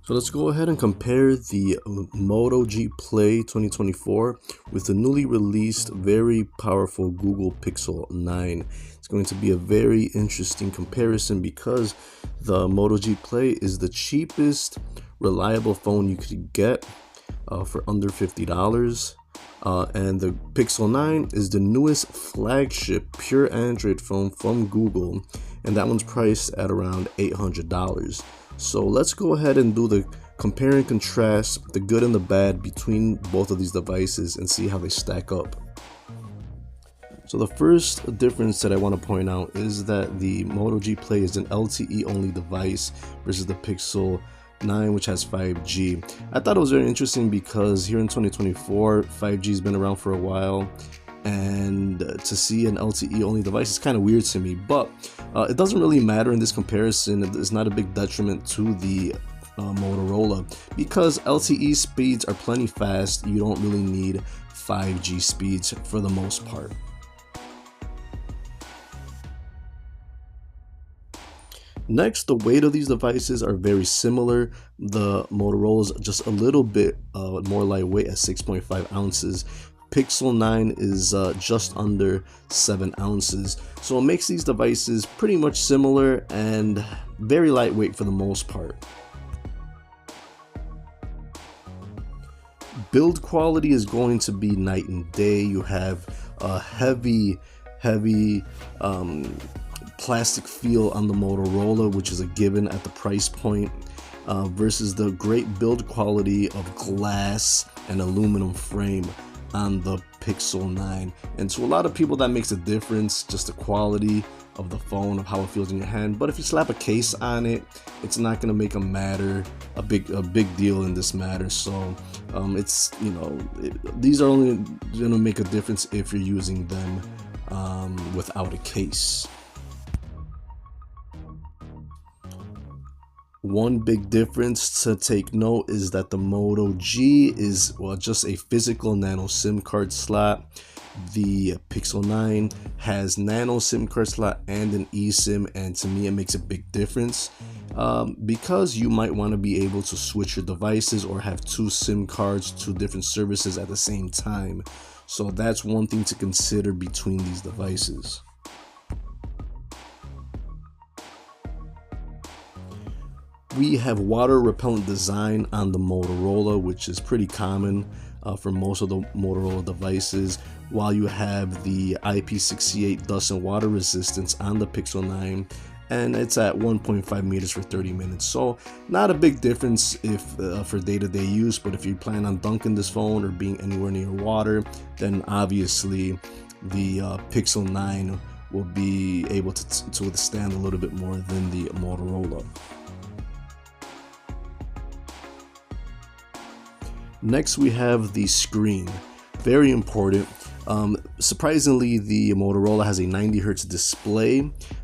So let's go ahead and compare the Moto G Play 2024 with the newly released very powerful Google Pixel 9. It's going to be a very interesting comparison because the Moto G Play is the cheapest reliable phone you could get for under $50. And the Pixel 9 is the newest flagship pure Android phone from Google, and that one's priced at around $800. So let's go ahead and do the compare and contrast, the good and the bad between both of these devices and see how they stack up. So the first difference that I want to point out is that the Moto G Play is an LTE only device versus the Pixel 9, which has 5G. I thought it was very interesting because here in 2024, 5G has been around for a while, and to see an LTE only device is kind of weird to me, but it doesn't really matter in this comparison. It's not a big detriment to the Motorola because LTE speeds are plenty fast. You don't really need 5G speeds for the most part. Next, the weight of these devices are very similar. The Motorola is just a little bit more lightweight at 6.5 ounces. Pixel 9 is just under 7 ounces. So it makes these devices pretty much similar and very lightweight for the most part. Build quality is going to be night and day. You have a heavy plastic feel on the Motorola, which is a given at the price point, versus the great build quality of glass and aluminum frame on the Pixel 9. And to a lot of people that makes a difference, just the quality of the phone, of how it feels in your hand. But if you slap a case on it, it's not going to make a big deal in this matter. So it's, you know, these are only going to make a difference if you're using them without a case. One big difference to take note is that the Moto G is, well, just a physical nano SIM card slot. The Pixel 9 has nano SIM card slot and an eSIM, and to me it makes a big difference because you might want to be able to switch your devices or have two SIM cards, two different services at the same time. So that's one thing to consider between these devices. We have water repellent design on the Motorola, which is pretty common for most of the Motorola devices, while you have the IP68 dust and water resistance on the Pixel 9, and it's at 1.5 meters for 30 minutes. So not a big difference if for day-to-day use, but if you plan on dunking this phone or being anywhere near water, then obviously the Pixel 9 will be able to withstand a little bit more than the Motorola. Next, we have the screen. Very important. Surprisingly, the Motorola has a 90 Hz display,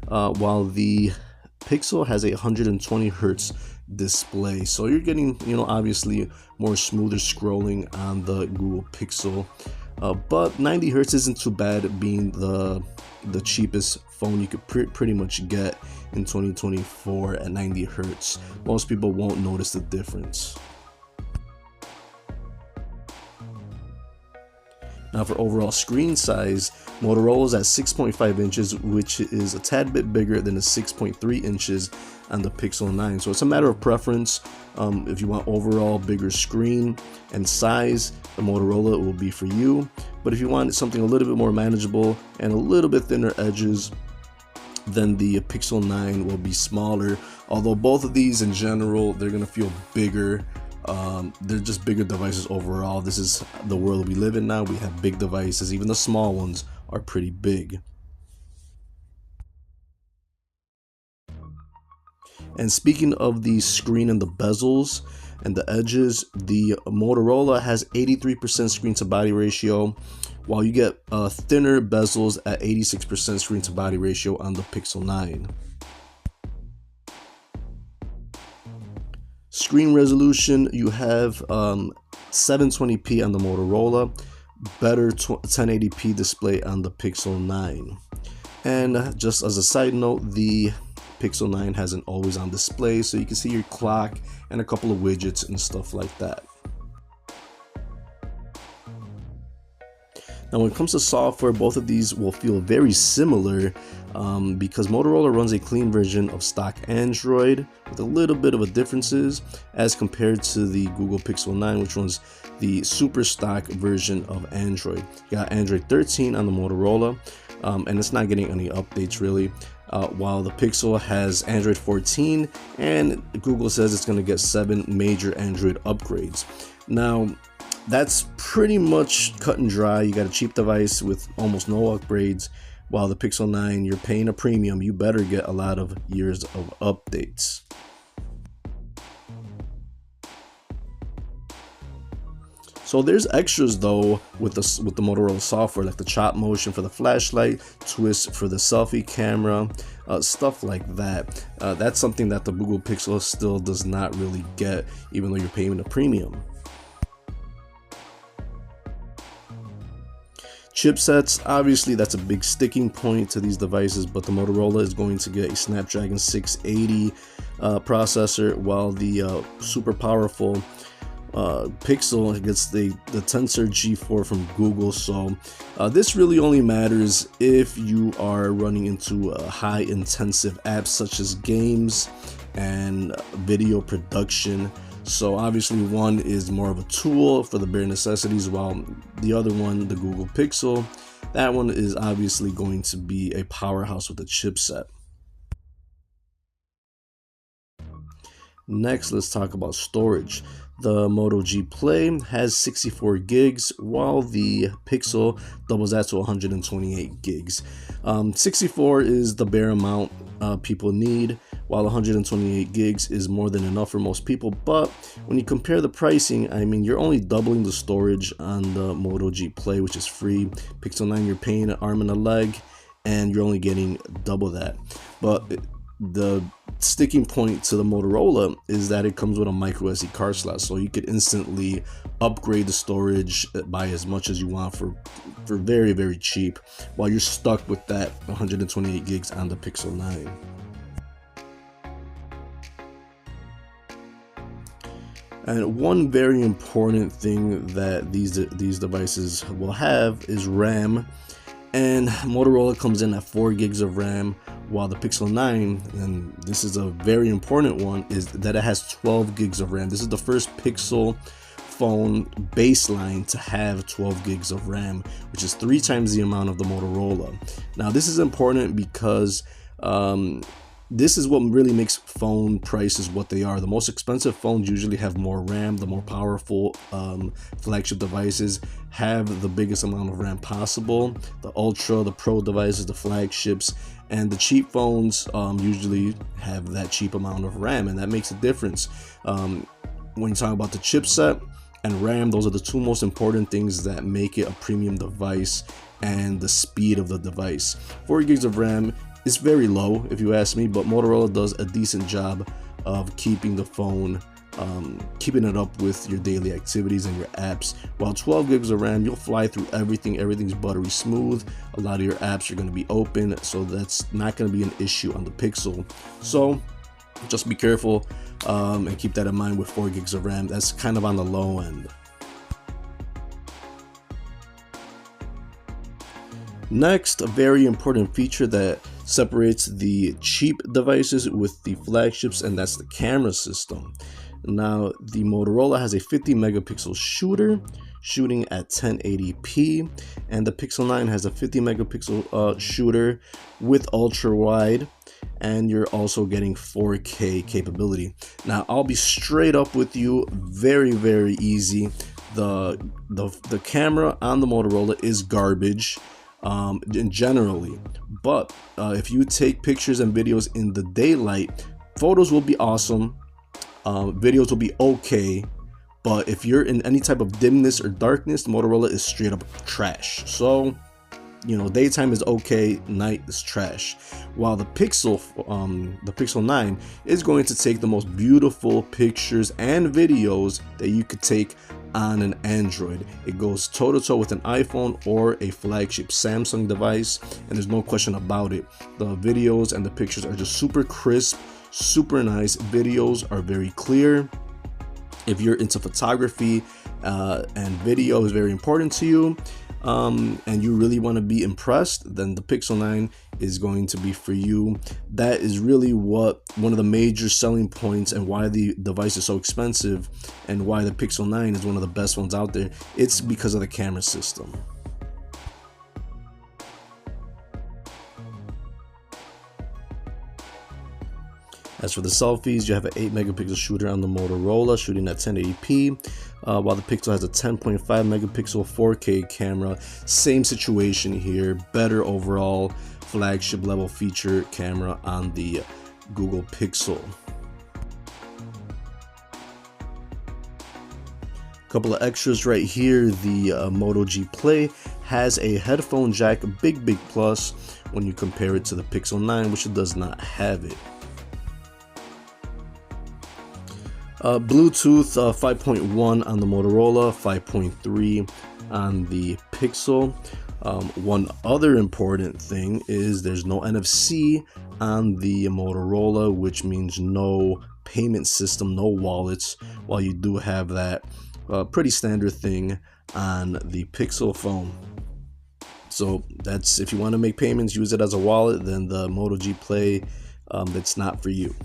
while the Pixel has a 120 Hz display. So you're getting, you know, obviously more smoother scrolling on the Google Pixel. But 90 Hz isn't too bad, being the cheapest phone you could pretty much get in 2024 at 90 Hz. Most people won't notice the difference. Now for overall screen size, Motorola's at 6.5 inches, which is a tad bit bigger than the 6.3 inches on the Pixel 9. So it's a matter of preference. If you want overall bigger screen and size, the Motorola will be for you. But if you want something a little bit more manageable and a little bit thinner edges, then the Pixel 9 will be smaller. Although both of these in general, they're going to feel bigger. They're just bigger devices overall. This is the world we live in now. We have big devices. Even the small ones are pretty big. And speaking of the screen and the bezels and the edges, the Motorola has 83% screen to body ratio, while you get thinner bezels at 86% screen to body ratio on the Pixel 9. Screen resolution, you have 720p on the Motorola, better 1080p display on the Pixel 9. And just as a side note, the Pixel 9 has an always on display, so you can see your clock and a couple of widgets and stuff like that. Now when it comes to software, both of these will feel very similar because Motorola runs a clean version of stock Android with a little bit of a differences as compared to the Google Pixel 9, which runs the super stock version of Android. You got Android 13 on the Motorola, and it's not getting any updates really, while the Pixel has Android 14, and Google says it's going to get 7 major Android upgrades. Now that's pretty much cut and dry. You got a cheap device with almost no upgrades, while the Pixel 9, you're paying a premium. You better get a lot of years of updates. So there's extras though with the Motorola software, like the chop motion for the flashlight, twist for the selfie camera, stuff like that. That's something that the Google Pixel still does not really get, even though you're paying a premium. Chipsets, obviously that's a big sticking point to these devices, but the Motorola is going to get a Snapdragon 680 processor, while the super powerful Pixel gets the Tensor G4 from Google. So this really only matters if you are running into high intensive apps such as games and video production. So obviously one is more of a tool for the bare necessities, while the other one, the Google Pixel, that one is obviously going to be a powerhouse with a chipset. Next, let's talk about storage. The Moto G Play has 64 gigs, while the Pixel doubles that to 128 gigs. 64 is the bare amount people need, while 128 gigs is more than enough for most people. But when you compare the pricing, I mean, you're only doubling the storage on the Moto G Play, which is free. Pixel 9, you're paying an arm and a leg, and you're only getting double that. But the sticking point to the Motorola is that it comes with a micro SD card slot, so you could instantly upgrade the storage by as much as you want for very, very cheap, while you're stuck with that 128 gigs on the Pixel 9. And one very important thing that these devices will have is RAM, and Motorola comes in at 4 gigs of RAM, while the Pixel 9, and this is a very important one, is that it has 12 gigs of RAM. This is the first Pixel phone baseline to have 12 gigs of RAM, which is 3 times the amount of the Motorola. Now this is important because this is what really makes phone prices what they are. The most expensive phones usually have more RAM. The more powerful flagship devices have the biggest amount of RAM possible. The Ultra, the Pro devices, the flagships, and the cheap phones usually have that cheap amount of RAM, and that makes a difference. When you talk about the chipset and RAM, those are the 2 most important things that make it a premium device, and the speed of the device. 4 gigs of RAM is very low if you ask me, but Motorola does a decent job of keeping the phone, keeping it up with your daily activities and your apps. While 12 gigs of RAM, you'll fly through everything. Everything's buttery smooth. A lot of your apps are going to be open, so that's not going to be an issue on the Pixel. So just be careful and keep that in mind with 4 gigs of RAM. That's kind of on the low end. Next, a very important feature that separates the cheap devices with the flagships, and that's the camera system. Now, the Motorola has a 50 megapixel shooter shooting at 1080p, and the Pixel 9 has a 50 megapixel shooter with ultra wide, and you're also getting 4K capability. Now, I'll be straight up with you, very, very easy. The camera on the Motorola is garbage. Generally, but if you take pictures and videos in the daylight, photos will be awesome, videos will be okay, but if you're in any type of dimness or darkness, Motorola is straight up trash. So, you know, daytime is okay, night is trash. While the Pixel 9 is going to take the most beautiful pictures and videos that you could take on an Android. It goes toe to toe with an iPhone or a flagship Samsung device, and there's no question about it. The videos and the pictures are just super crisp, super nice. Videos are very clear. If you're into photography and video is very important to you, and you really want to be impressed, then the Pixel 9 is going to be for you. That is really one of the major selling points and why the device is so expensive and why the Pixel 9 is one of the best ones out there. It's because of the camera system. As for the selfies, you have an 8 megapixel shooter on the Motorola shooting at 1080p, while the Pixel has a 10.5 megapixel 4K camera. Same situation here, better overall flagship level feature camera on the Google Pixel. Couple of extras right here. The Moto G Play has a headphone jack, a big plus when you compare it to the Pixel 9, which it does not have it. Bluetooth 5.1 on the Motorola, 5.3 on the Pixel. One other important thing is there's no NFC on the Motorola, which means no payment system, no wallets, while you do have that pretty standard thing on the Pixel phone. So that's, if you want to make payments, use it as a wallet, then the Moto G Play, that's not for you.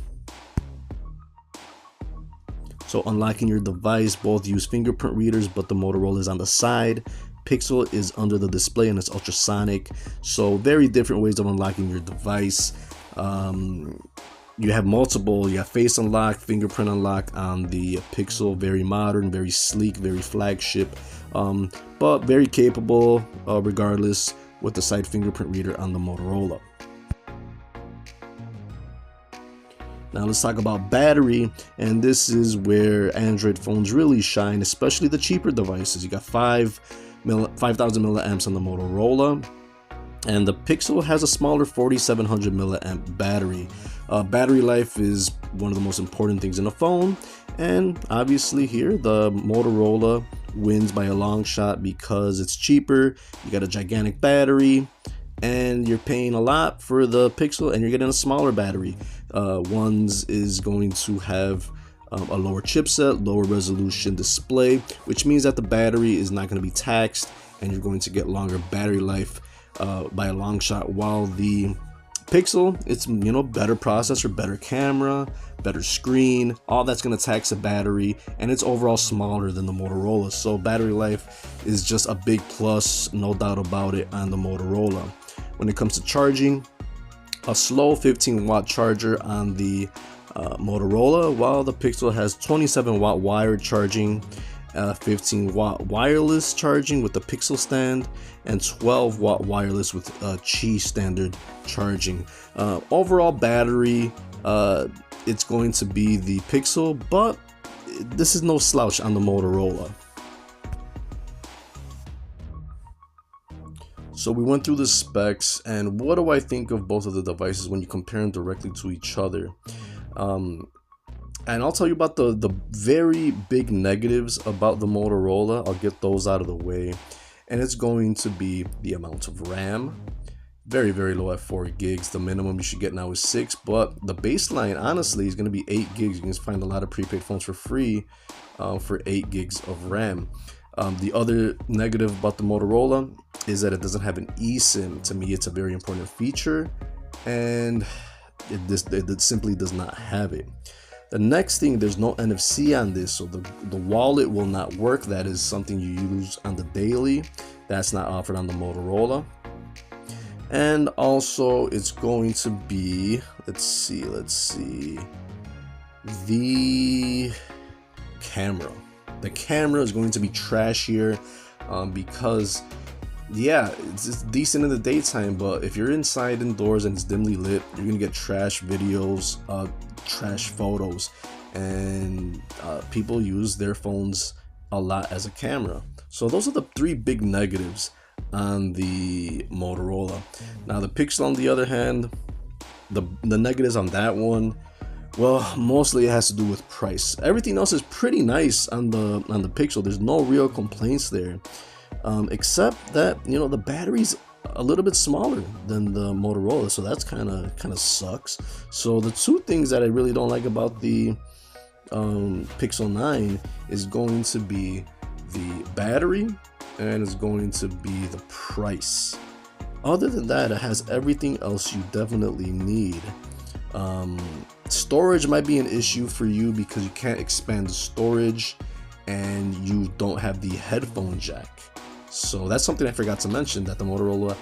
So unlocking your device, both use fingerprint readers, but the Motorola is on the side. Pixel is under the display and it's ultrasonic. So very different ways of unlocking your device. You have multiple, you have face unlock, fingerprint unlock on the Pixel, very modern, very sleek, very flagship, but very capable regardless, with the side fingerprint reader on the Motorola. Now let's talk about battery, and this is where Android phones really shine, especially the cheaper devices. You got 5,000 milliamps on the Motorola, and the Pixel has a smaller 4,700 milliamp battery. Battery life is one of the most important things in a phone, and obviously here the Motorola wins by a long shot because it's cheaper. You got a gigantic battery, and you're paying a lot for the Pixel, and you're getting a smaller battery. One's is going to have a lower chipset, lower resolution display, which means that the battery is not going to be taxed, and you're going to get longer battery life by a long shot. While the Pixel, it's, you know, better processor, better camera, better screen, all that's going to tax the battery, and it's overall smaller than the Motorola. So battery life is just a big plus, no doubt about it, on the Motorola. When it comes to charging, a slow 15-watt charger on the Motorola, while the Pixel has 27-watt wired charging, 15-watt wireless charging with the Pixel stand, and 12-watt wireless with Qi standard charging. Overall battery, it's going to be the Pixel, but this is no slouch on the Motorola. So we went through the specs, and what do I think of both of the devices when you compare them directly to each other? And I'll tell you about the very big negatives about the Motorola. I'll get those out of the way. And it's going to be the amount of RAM. Very, very low at 4 gigs. The minimum you should get now is 6, but the baseline, honestly, is going to be 8 gigs. You can find a lot of prepaid phones for free for 8 gigs of RAM. The other negative about the Motorola is that it doesn't have an eSIM. To me, it's a very important feature, and it simply does not have it. The next thing, there's no NFC on this, so the wallet will not work. That is something you use on the daily. That's not offered on the Motorola. And also, it's going to be, let's see, the camera. The camera is going to be trashier because, yeah, it's decent in the daytime, but if you're inside indoors and it's dimly lit, you're gonna get trash videos, trash photos, and people use their phones a lot as a camera. So those are the 3 big negatives on the Motorola. Now the Pixel, on the other hand, the negatives on that one Well, mostly it has to do with price. Everything else is pretty nice on the Pixel. There's no real complaints there, except that the battery's a little bit smaller than the Motorola, so that's kind of sucks. So the two things that I really don't like about the Pixel 9 is going to be the battery, and it's going to be the price. Other than that, it has everything else you definitely need. Storage might be an issue for you because you can't expand the storage and you don't have the headphone jack. So that's something I forgot to mention, that the Motorola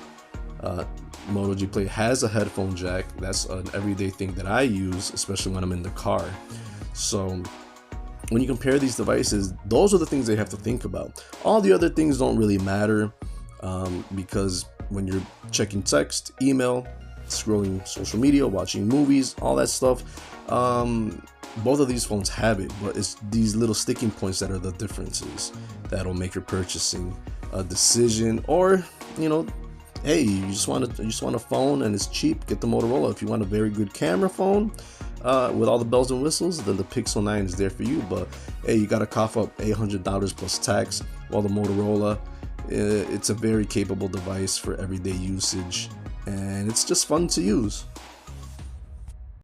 Moto G Play has a headphone jack. That's an everyday thing that I use, especially when I'm in the car. So when you compare these devices, those are the things they have to think about. All the other things don't really matter, because when you're checking text, email, scrolling social media, watching movies, all that stuff, both of these phones have it, but it's these little sticking points that are the differences that'll make your purchasing a decision. Or hey, you just want a phone and it's cheap, get the Motorola. If you want a very good camera phone with all the bells and whistles, then the Pixel 9 is there for you. But hey, you gotta cough up $800 plus tax, while the Motorola, it's a very capable device for everyday usage, and it's just fun to use.